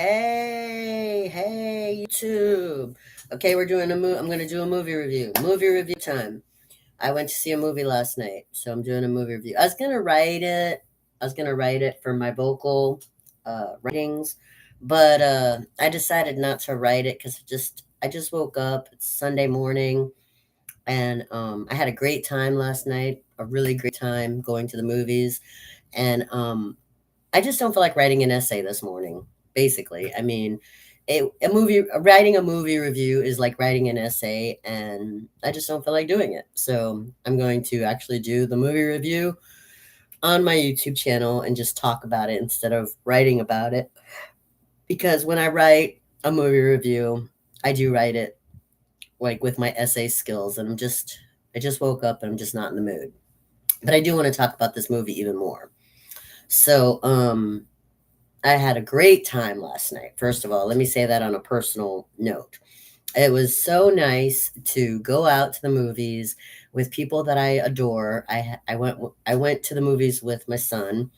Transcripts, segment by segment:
Hey, YouTube. Okay, we're doing a movie. I'm going to do a movie review. Movie review time. I went to see a movie last night, so I'm doing a movie review. I was going to write it. I was going to write it for my vocal writings, but I decided not to write it because I just woke up. It's Sunday morning, and I had a great time last night. A really great time going to the movies, and I just don't feel like writing an essay this morning. Basically, I mean, writing a movie review is like writing an essay, and I just don't feel like doing it. So I'm going to actually do the movie review on my YouTube channel and just talk about it instead of writing about it. Because when I write a movie review, I do write it like with my essay skills, and I just woke up and I'm just not in the mood. But I do want to talk about this movie even more. So, I had a great time last night. First of all, let me say that on a personal note. It was so nice to go out to the movies with people that I adore. I went to the movies with my son,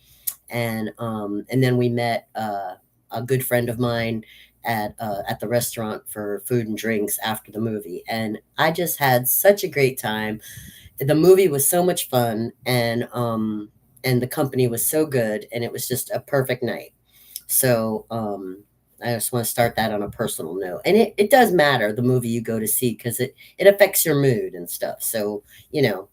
and then we met a good friend of mine at the restaurant for food and drinks after the movie, and I just had such a great time. The movie was so much fun, and the company was so good, and it was just a perfect night. So, I just want to start that on a personal note. And it does matter the movie you go to see because it affects your mood and stuff. So, you know,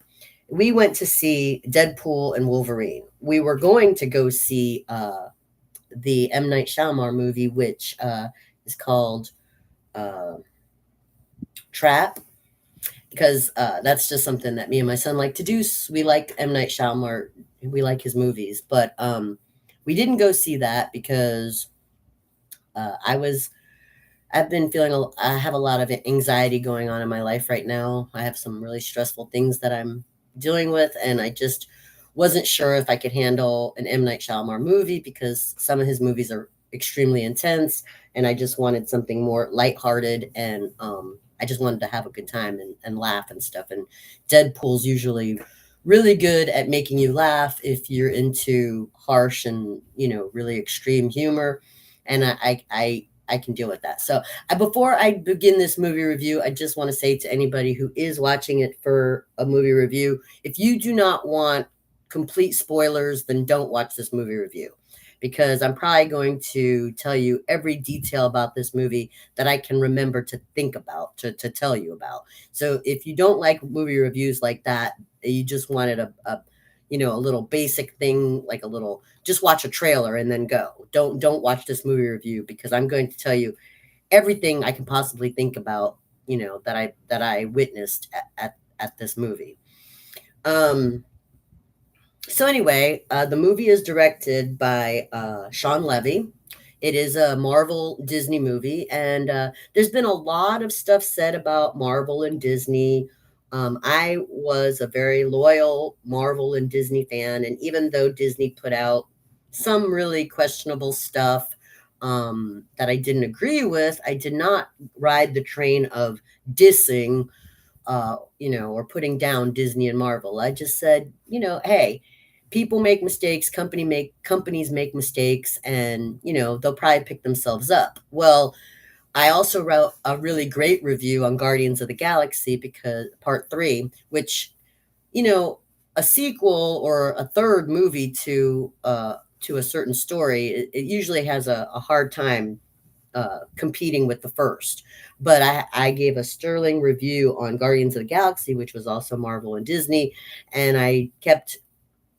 we went to see Deadpool and Wolverine. We were going to go see the M. Night Shyamalan movie, which is called uh, Trap, because that's just something that me and my son like to do. We like M. Night Shyamalan, we like his movies. But we didn't go see that because uh, I was I've been feeling I have a lot of anxiety going on in my life right now. I have some really stressful things that I'm dealing with, and I just wasn't sure if I could handle an M. Night Shyamalan movie because some of his movies are extremely intense, and I just wanted something more lighthearted, and I just wanted to have a good time and laugh and stuff. And Deadpool's usually really good at making you laugh if you're into harsh and really extreme humor, and I can deal with that. So, before I begin this movie review, I just want to say to anybody who is watching it for a movie review, if you do not want complete spoilers, then don't watch this movie review, because I'm probably going to tell you every detail about this movie that I can remember to think about, to tell you about. So, if you don't like movie reviews like that, you just wanted a little basic thing, like a little, just watch a trailer and then go. Don't watch this movie review, because I'm going to tell you everything I can possibly think about, that I witnessed at this movie. Um, so anyway, the movie is directed by Sean Levy. It is a Marvel Disney movie, and there's been a lot of stuff said about Marvel and Disney. I was a very loyal Marvel and Disney fan, and even though Disney put out some really questionable stuff that I didn't agree with, I did not ride the train of dissing, or putting down Disney and Marvel. I just said, hey, people make mistakes, companies make mistakes, and they'll probably pick themselves up. Well, I also wrote a really great review on Guardians of the Galaxy, because part 3, which, you know, a sequel or a third movie to a certain story, it usually has a hard time competing with the first. But I gave a sterling review on Guardians of the Galaxy, which was also Marvel and Disney, and I kept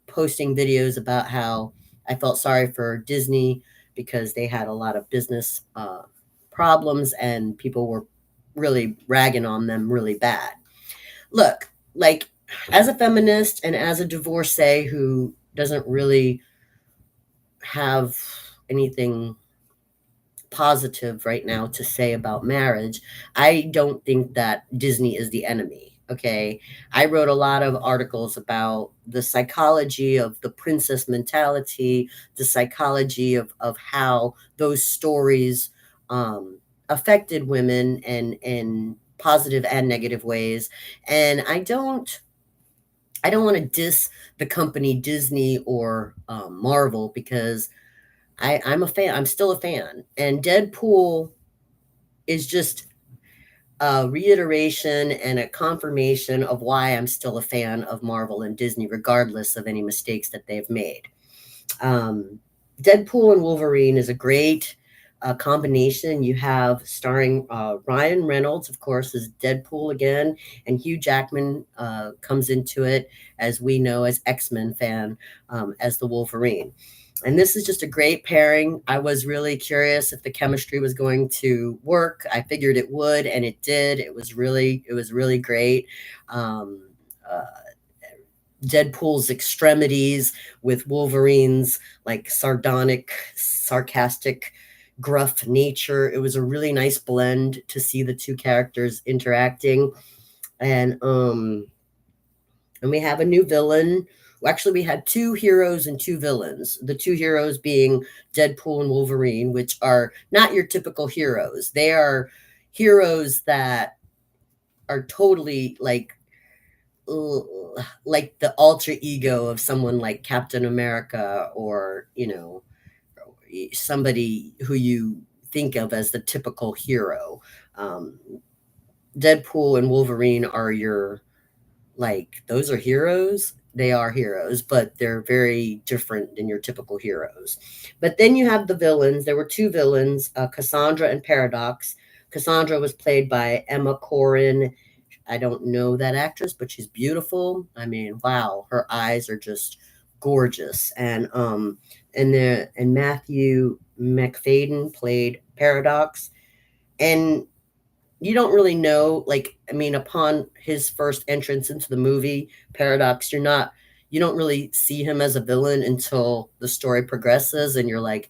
posting videos about how I felt sorry for Disney because they had a lot of business problems, and people were really ragging on them really bad. Look, like, as a feminist and as a divorcee who doesn't really have anything positive right now to say about marriage, I don't think that Disney is the enemy. Okay. I wrote a lot of articles about the psychology of the princess mentality, the psychology of how those stories affected women and in positive and negative ways. And I don't want to diss the company Disney or Marvel, because I'm a fan. I'm still a fan. And Deadpool is just a reiteration and a confirmation of why I'm still a fan of Marvel and Disney, regardless of any mistakes that they've made. Um, Deadpool and Wolverine is a great combination. You have starring Ryan Reynolds, of course, as Deadpool again, and Hugh Jackman comes into it, as we know as X-Men fan, as the Wolverine. And this is just a great pairing. I was really curious if the chemistry was going to work. I figured it would, and it did. It was really great. Um, uh, Deadpool's extremities with Wolverine's like sardonic, sarcastic, gruff nature. It was a really nice blend to see the two characters interacting. And and we have a new villain. Well, actually, we had two heroes and two villains. The two heroes being Deadpool and Wolverine, which are not your typical heroes. They are heroes that are totally like the alter ego of someone like Captain America, or somebody who you think of as the typical hero. Um, Deadpool and Wolverine are your, like, those are heroes. They are heroes, but they're very different than your typical heroes. But then you have the villains. There were two villains, Cassandra and Paradox. Cassandra was played by Emma Corrin. I don't know that actress, but she's beautiful. I mean, wow, her eyes are just gorgeous. And Matthew McFadden played Paradox. And you don't really know, like, I mean, upon his first entrance into the movie, Paradox, you don't really see him as a villain until the story progresses, and you're like,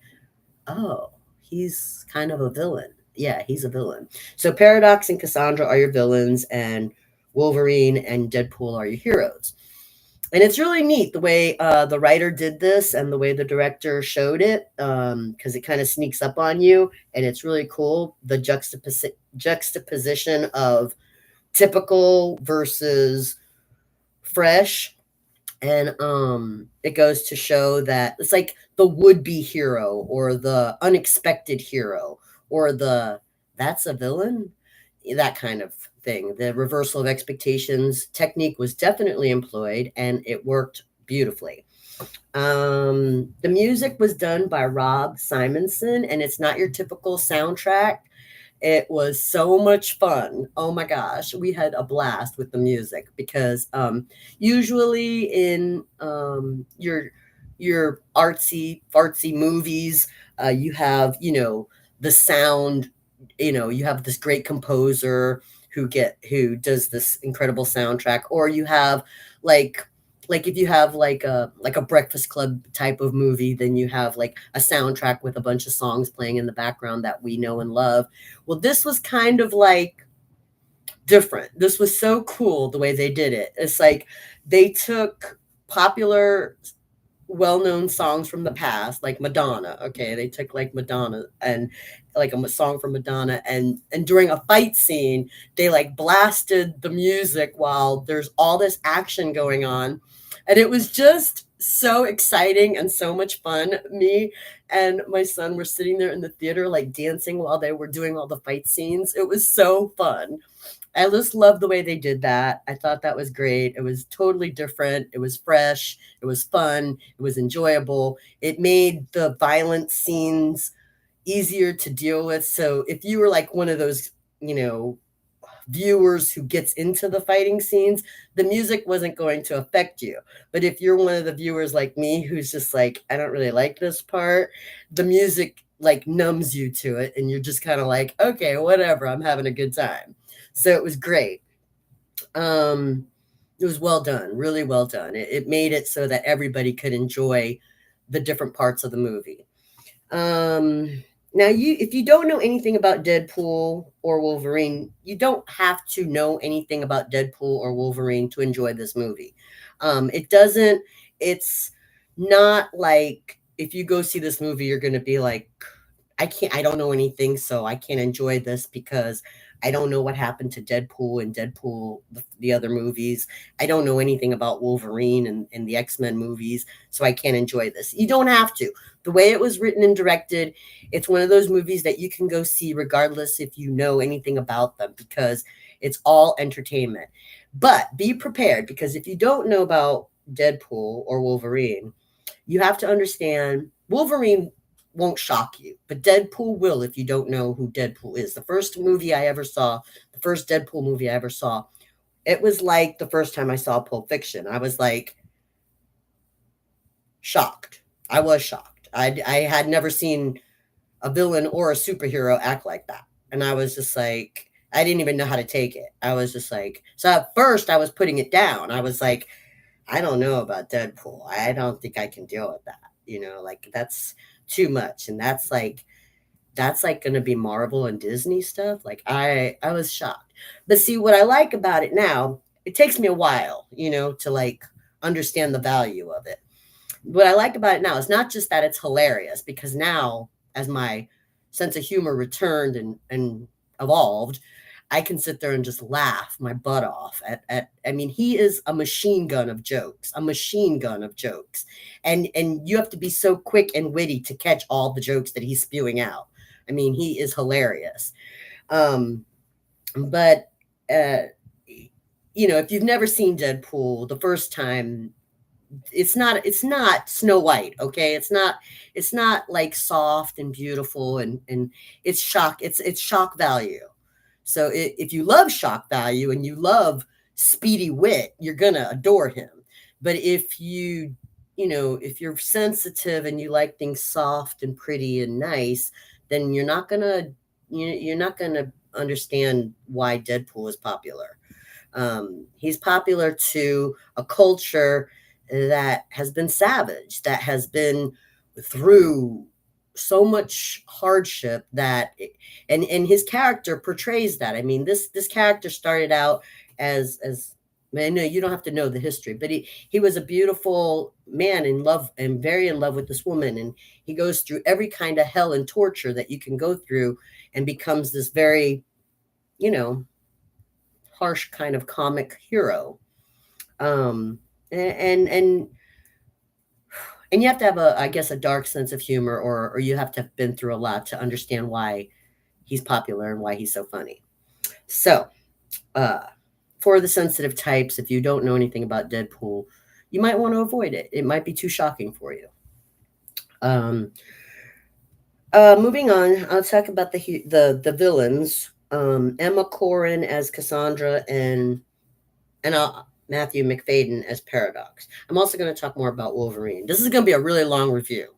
oh, he's kind of a villain. Yeah, he's a villain. So Paradox and Cassandra are your villains, and Wolverine and Deadpool are your heroes. And it's really neat the way the writer did this and the way the director showed it, because it kind of sneaks up on you, and it's really cool. The juxtaposition of typical versus fresh, and it goes to show that it's like the would-be hero or the unexpected hero or the that's a villain, that kind of thing. The reversal of expectations technique was definitely employed, and it worked beautifully. The music was done by Rob Simonson, and it's not your typical soundtrack. It was so much fun. Oh my gosh, we had a blast with the music because usually in your artsy fartsy movies, you have the sound. You have this great composer who does this incredible soundtrack, or you have like if you have like a Breakfast Club type of movie, then you have like a soundtrack with a bunch of songs playing in the background that we know and love. Well, this was kind of like different. This was so cool the way they did it. It's like they took popular, well-known songs from the past, like Madonna. Okay, they took like Madonna and like a song from Madonna, and during a fight scene, they like blasted the music while there's all this action going on, and it was just so exciting and so much fun. Me and my son were sitting there in the theater like dancing while they were doing all the fight scenes. It was so fun. I just love the way they did that. I thought that was great. It was totally different. It was fresh. It was fun. It was enjoyable. It made the violent scenes easier to deal with. So if you were like one of those, you know, viewers who gets into the fighting scenes, the music wasn't going to affect you. But if you're one of the viewers like me who's just like, I don't really like this part, the music like numbs you to it, and you're just kind of like, okay, whatever, I'm having a good time. So it was great. It was well done, really well done. It made it so that everybody could enjoy the different parts of the movie. Now, if you don't know anything about Deadpool or Wolverine, you don't have to know anything about Deadpool or Wolverine to enjoy this movie. It doesn't. It's not like if you go see this movie, you're going to be like, I don't know anything, so I can't enjoy this because I don't know what happened to Deadpool and Deadpool, the other movies. I don't know anything about Wolverine and the X-Men movies, so I can't enjoy this. You don't have to. The way it was written and directed, it's one of those movies that you can go see regardless if you know anything about them because it's all entertainment. But be prepared because if you don't know about Deadpool or Wolverine, you have to understand Wolverine won't shock you, but Deadpool will if you don't know who Deadpool is. The first Deadpool movie I ever saw, it was like the first time I saw Pulp Fiction. I was like shocked. I was shocked. I had never seen a villain or a superhero act like that. And I was just like, I didn't even know how to take it. I was just like, so at first I was putting it down. I was like, I don't know about Deadpool. I don't think I can deal with that. Like that's too much. And that's like going to be Marvel and Disney stuff. Like I was shocked. But see what I like about it now, it takes me a while, to like understand the value of it. What I like about it now is not just that it's hilarious because now as my sense of humor returned and evolved, I can sit there and just laugh my butt off at I mean, he is a machine gun of jokes, a machine gun of jokes. And you have to be so quick and witty to catch all the jokes that he's spewing out. I mean, he is hilarious. Um, but if you've never seen Deadpool the first time, it's not Snow White, okay? It's not like soft and beautiful and it's shock value. So if you love shock value and you love speedy wit, you're gonna adore him. But if you're sensitive and you like things soft and pretty and nice, then you're not gonna understand why Deadpool is popular. He's popular to a culture that has been savage, that has been through so much hardship and his character portrays that. I mean, this character started out as man, no, you don't have to know the history, but he was a beautiful man in love and very in love with this woman, and he goes through every kind of hell and torture that you can go through and becomes this very, you know, harsh kind of comic hero. Um, and and you have to have I guess, a dark sense of humor, or you have to have been through a lot to understand why he's popular and why he's so funny. So, uh, for the sensitive types, if you don't know anything about Deadpool, you might want to avoid it. It might be too shocking for you. Um, Moving on, I'll talk about the villains. Emma Corrin as Cassandra and Matthew McFadden as Paradox. I'm also going to talk more about Wolverine. This is going to be a really long review,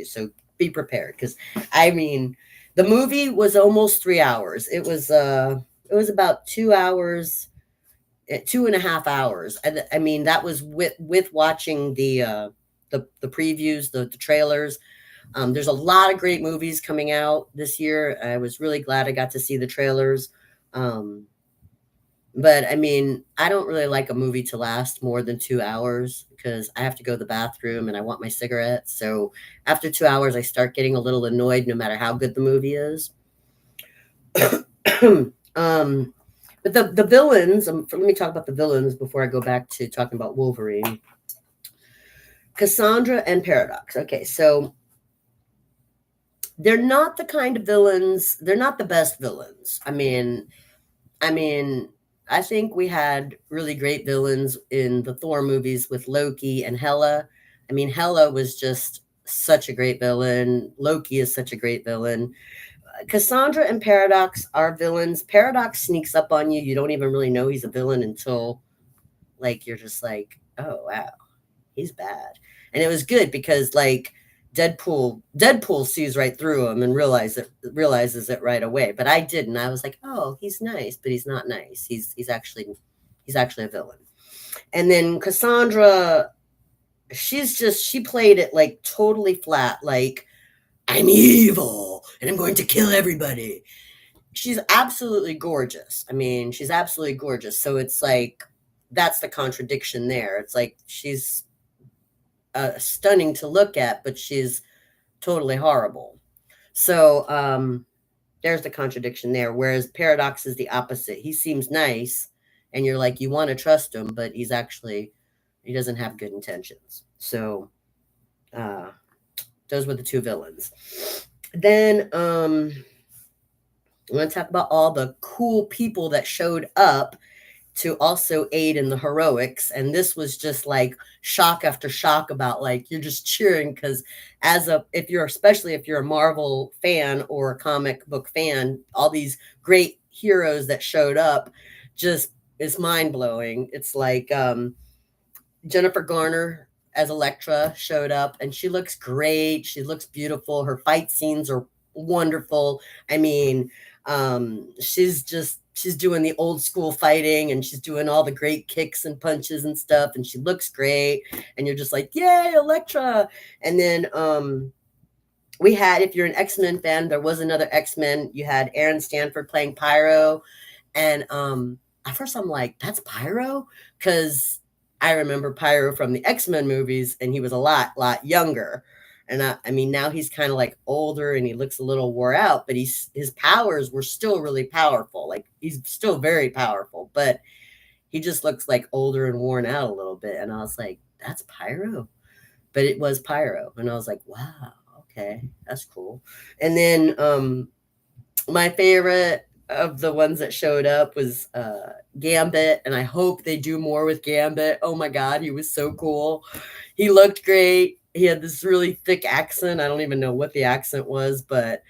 So be prepared because I mean, the movie was almost 3 hours. It was about 2 hours, 2.5 hours. I mean, that was with watching the previews, the trailers. There's a lot of great movies coming out this year. I was really glad I got to see the trailers. Um, but I mean, I don't really like a movie to last more than 2 hours because I have to go to the bathroom and I want my cigarette. So after 2 hours, I start getting a little annoyed no matter how good the movie is. um, but the villains, let me talk about the villains before I go back to talking about Wolverine. Cassandra and Paradox. Okay, so they're not the kind of villains, they're not the best villains. I mean, I think we had really great villains in the Thor movies with Loki and Hela. I mean, Hela was just such a great villain. Loki is such a great villain. Cassandra and Paradox are villains. Paradox sneaks up on you. You don't even really know he's a villain until, like, you're just like, oh, wow, he's bad. And it was good because, like, Deadpool sees right through him and realizes it right away. But I didn't. I was like, oh, he's nice, but he's not nice. He's actually a villain. And then Cassandra, she played it like totally flat, like I'm evil and I'm going to kill everybody. She's absolutely gorgeous. I mean, she's absolutely gorgeous. So it's like that's the contradiction there. It's like she's stunning to look at, but she's totally horrible. So there's the contradiction there. Whereas Paradox is the opposite. He seems nice, and you're like, you want to trust him, but he doesn't have good intentions. So uh, those were the two villains. Then I'm going to talk about all the cool people that showed up to also aid in the heroics. And this was just like shock after shock about like you're just cheering because especially if you're a Marvel fan or a comic book fan, all these great heroes that showed up just is mind blowing. It's like Jennifer Garner as Elektra showed up, and she looks great. She looks beautiful. Her fight scenes are wonderful. I mean, she's doing the old school fighting, and she's doing all the great kicks and punches and stuff, and she looks great. And you're just like, yay, Elektra! And then we had, if you're an X-Men fan, there was another X-Men. You had Aaron Stanford playing Pyro, and at first I'm like, that's Pyro, because I remember Pyro from the X-Men movies, and he was a lot younger. And I mean, now he's kind of like older, and he looks a little wore out, but his powers were still really powerful. Like he's still very powerful, but he just looks like older and worn out a little bit. And I was like, that's Pyro, but it was Pyro, and I was like, wow, okay, that's cool. And then my favorite of the ones that showed up was Gambit, and I hope they do more with Gambit. Oh my god, he was so cool. He looked great. He had this really thick accent. I don't even know what the accent was, but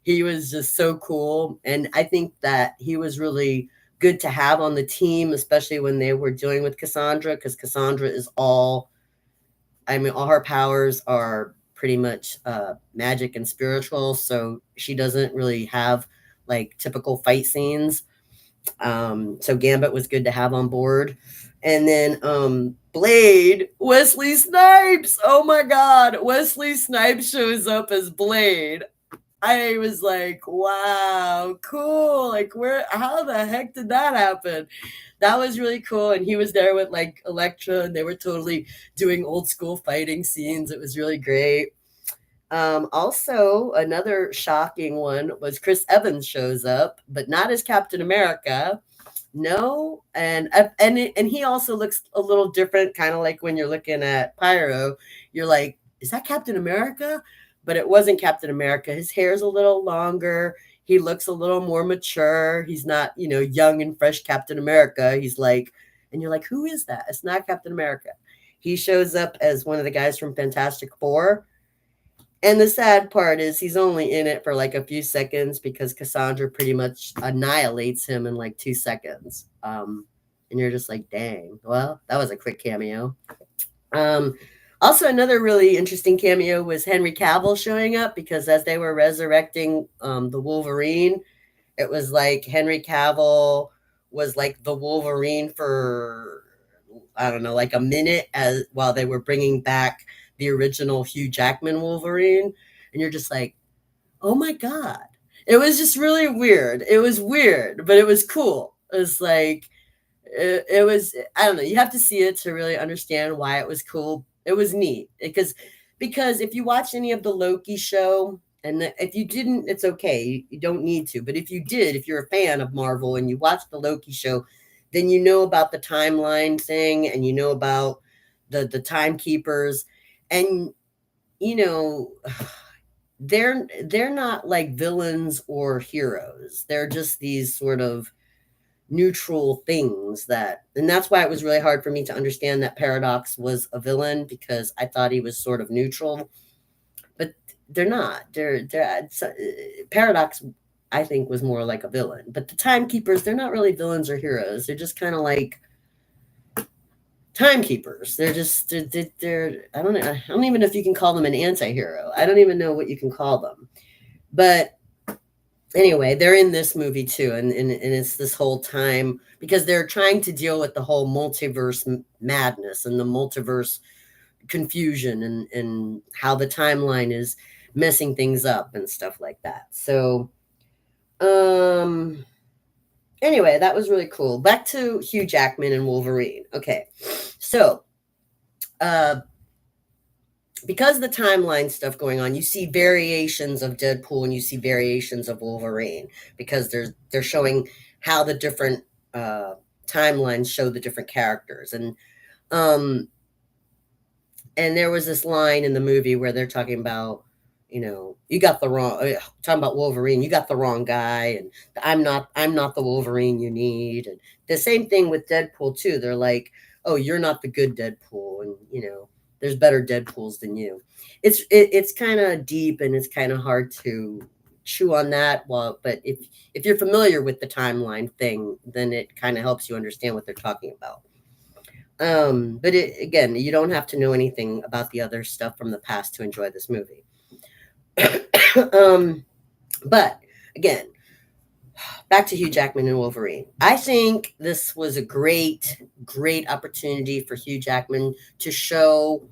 he was just so cool. And I think that he was really good to have on the team, especially when they were dealing with Cassandra, because Cassandra is all her powers are pretty much magic and spiritual. So she doesn't really have like typical fight scenes. So Gambit was good to have on board. And then Blade, Wesley Snipes. Oh my God, Wesley Snipes shows up as Blade. I was like, wow, cool. Like, how the heck did that happen? That was really cool. And he was there with like Elektra, and they were totally doing old school fighting scenes. It was really great. Also, another shocking one was Chris Evans shows up, but not as Captain America. No, and he also looks a little different, kind of like when you're looking at Pyro, you're like, is that Captain America? But it wasn't Captain America. His hair's a little longer. He looks a little more mature. He's not, young and fresh Captain America. He's like, and you're like, who is that? It's not Captain America. He shows up as one of the guys from Fantastic Four, and the sad part is he's only in it for like a few seconds because Cassandra pretty much annihilates him in like 2 seconds. And you're just like, dang, well, that was a quick cameo. Um, Also, another really interesting cameo was Henry Cavill showing up because as they were resurrecting the Wolverine, it was like Henry Cavill was like the Wolverine for, I don't know, like a minute as while they were bringing back the original Hugh Jackman Wolverine. And you're just like, oh my God. It was just really weird. It was weird, but it was cool. It was like, it was, I don't know, you have to see it to really understand why it was cool. It was neat because if you watch any of the Loki show, and if you didn't, it's okay. You don't need to. But if you did, if you're a fan of Marvel and you watch the Loki show, then you know about the timeline thing, and you know about the timekeepers, and you know they're not like villains or heroes. They're just these sort of neutral things and that's why it was really hard for me to understand that Paradox was a villain, because I thought he was sort of neutral, but they're not. Paradox, I think, was more like a villain, but the timekeepers, they're not really villains or heroes. They're just kind of like timekeepers. They're I don't even know if you can call them an anti-hero. I don't even know what you can call them, but anyway, they're in this movie too, and it's this whole time because they're trying to deal with the whole multiverse madness and the multiverse confusion, and how the timeline is messing things up and stuff like that. So anyway, that was really cool. Back to Hugh Jackman and Wolverine. Okay, so because the timeline stuff going on, you see variations of Deadpool and you see variations of Wolverine because they're showing how the different uh, timelines show the different characters. Um, and there was this line in the movie where they're talking about, you got the wrong, talking about Wolverine, you got the wrong guy, and I'm not the Wolverine you need. And the same thing with Deadpool too. They're like, oh, you're not the good Deadpool, and there's better Deadpools than you. It's kind of deep and it's kind of hard to chew on that. Well, but if you're familiar with the timeline thing, then it kind of helps you understand what they're talking about. But again, you don't have to know anything about the other stuff from the past to enjoy this movie. um, but again, back to Hugh Jackman and Wolverine. I think this was a great opportunity for Hugh Jackman to show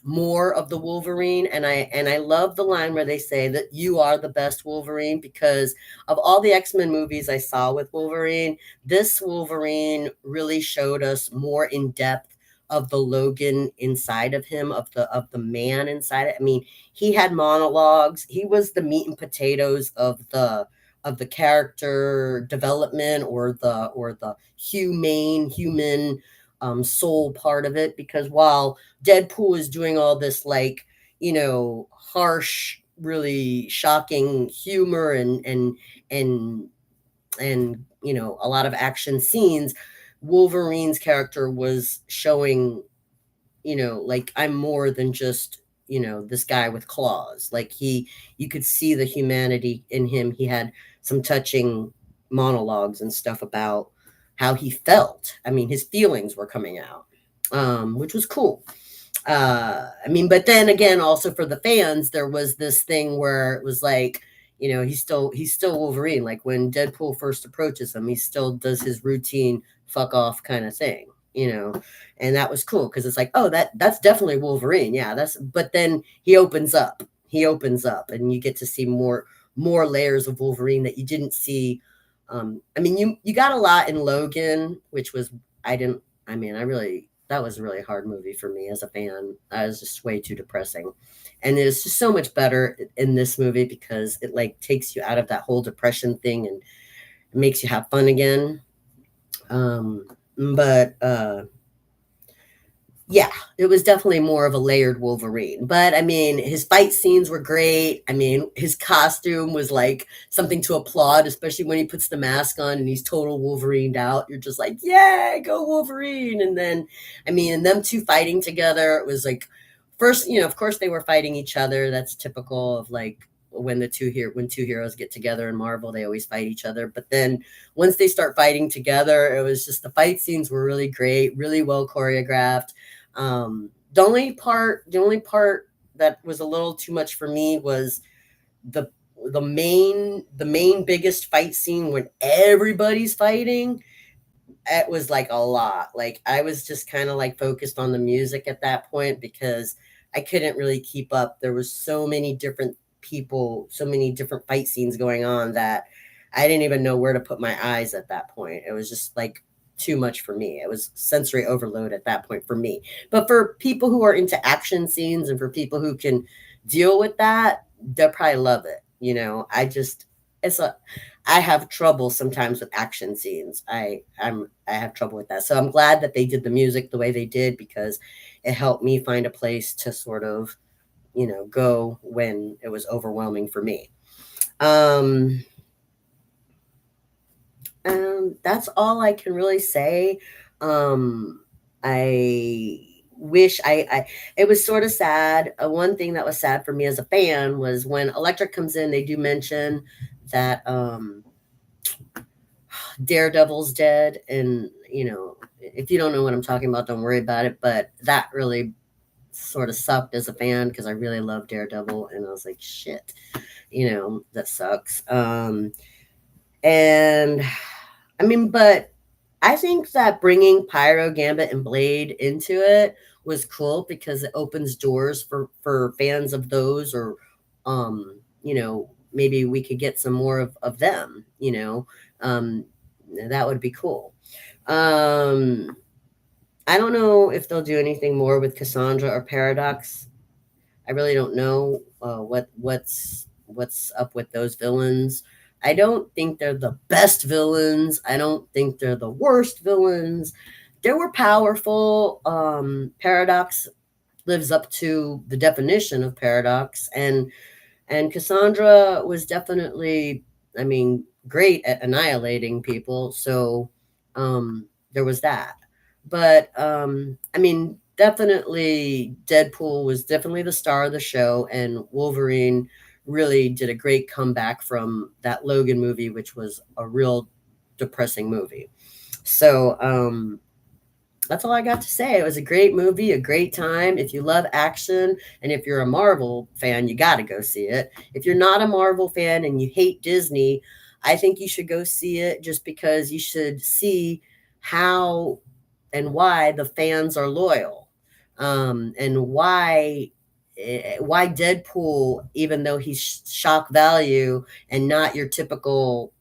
more of the Wolverine, and I love the line where they say that you are the best Wolverine, because of all the X-Men movies I saw with Wolverine, this Wolverine really showed us more in depth of the Logan inside of him, of the man inside it. I mean, he had monologues. He was the meat and potatoes of the character development, or the humane human soul part of it, because while Deadpool is doing all this, like, harsh, really shocking humor and a lot of action scenes, Wolverine's character was showing, like, I'm more than just, this guy with claws. Like, you could see the humanity in him. He had some touching monologues and stuff about how he felt. I mean, his feelings were coming out, which was cool. I mean, but then again, also for the fans, there was this thing where it was like, he's still Wolverine. Like when Deadpool first approaches him, he still does his routine fuck off kind of thing, and that was cool because it's like, oh, that's definitely Wolverine. Yeah, but then he opens up, and you get to see more layers of Wolverine that you didn't see. I mean, you got a lot in Logan, which was I didn't. I mean, that was a really hard movie for me as a fan. I was just way too depressing. And it's just so much better in this movie because it like takes you out of that whole depression thing and it makes you have fun again. But yeah, it was definitely more of a layered Wolverine. But I mean, his fight scenes were great. I mean, his costume was like something to applaud, especially when he puts the mask on and he's total Wolverined out. You're just like, yeah, go Wolverine. And then, I mean, and them two fighting together, it was like, first, of course they were fighting each other. That's typical of like when two heroes get together in Marvel, they always fight each other. But then once they start fighting together, it was just the fight scenes were really great, really well choreographed. The only part that was a little too much for me was the the main biggest fight scene when everybody's fighting. It was like a lot. Like I was just kind of like focused on the music at that point because I couldn't really keep up. There was so many different people, so many different fight scenes going on that I didn't even know where to put my eyes at that point. It was just like too much for me. It was sensory overload at that point for me. But for people who are into action scenes and for people who can deal with that, they'll probably love it. It's a I have trouble sometimes with action scenes. I have trouble with that. So I'm glad that they did the music the way they did because it helped me find a place to sort of, go when it was overwhelming for me. Um, and that's all I can really say. I wish I it was sort of sad. One thing that was sad for me as a fan was when Electric comes in, they do mention that Daredevil's dead, and if you don't know what I'm talking about, don't worry about it. But that really sort of sucked as a fan because I really love Daredevil, and I was like, shit, that sucks. And I mean, but I think that bringing Pyro, Gambit, and Blade into it was cool because it opens doors for fans of those, or maybe we could get some more of them. Um, that would be cool. Um, I don't know if they'll do anything more with Cassandra or Paradox. I really don't know what's up with those villains. I don't think they're the best villains. I don't think they're the worst villains. They were powerful. Paradox lives up to the definition of paradox, and Cassandra was definitely, I mean, great at annihilating people. So there was that. But I mean, definitely Deadpool was definitely the star of the show, and Wolverine really did a great comeback from that Logan movie, which was a real depressing movie. So that's all I got to say. It was a great movie, a great time. If you love action and if you're a Marvel fan, you got to go see it. If you're not a Marvel fan and you hate Disney, I think you should go see it just because you should see how and why the fans are loyal, and why Deadpool, even though he's shock value and not your typical,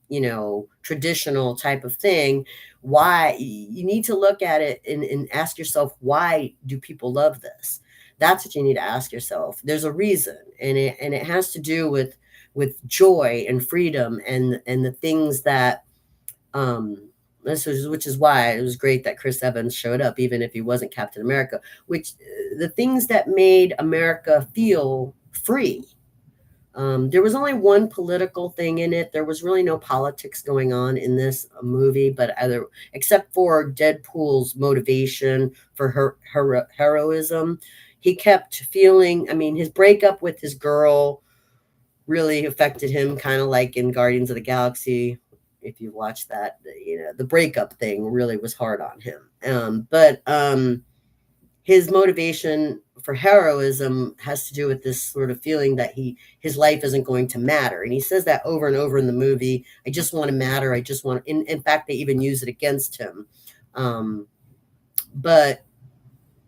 traditional type of thing, why you need to look at it and ask yourself, why do people love this? That's what you need to ask yourself. There's a reason, and it has to do with joy and freedom and the things that which is why it was great that Chris Evans showed up, even if he wasn't Captain America. Which the things that made America feel free. There was only one political thing in it. There was really no politics going on in this movie, but except for Deadpool's motivation for heroism, he kept feeling. I mean, his breakup with his girl really affected him, kind of like in Guardians of the Galaxy. If you watch that, the breakup thing really was hard on him. But his motivation for heroism has to do with this sort of feeling that his life isn't going to matter, and he says that over and over in the movie. I just want to matter. I just want. In fact, they even use it against him. But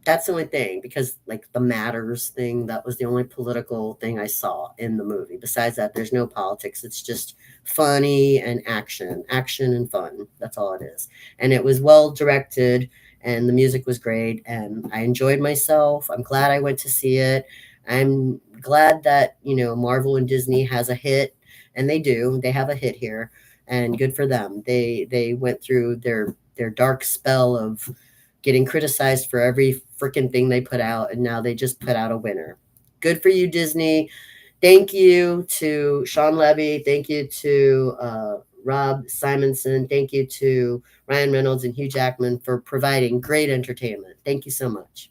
that's the only thing, because like the matters thing, that was the only political thing I saw in the movie. Besides that, there's no politics. It's just funny and action and fun. That's all it is. And it was well directed, and the music was great, and I enjoyed myself. I'm glad I went to see it. I'm glad that, Marvel and Disney has a hit, and they do. They have a hit here, and good for them. They went through their dark spell of getting criticized for every freaking thing they put out, and now they just put out a winner. Good for you, Disney. Thank you to Sean Levy. Thank you to Rob Simonson. Thank you to Ryan Reynolds and Hugh Jackman for providing great entertainment. Thank you so much.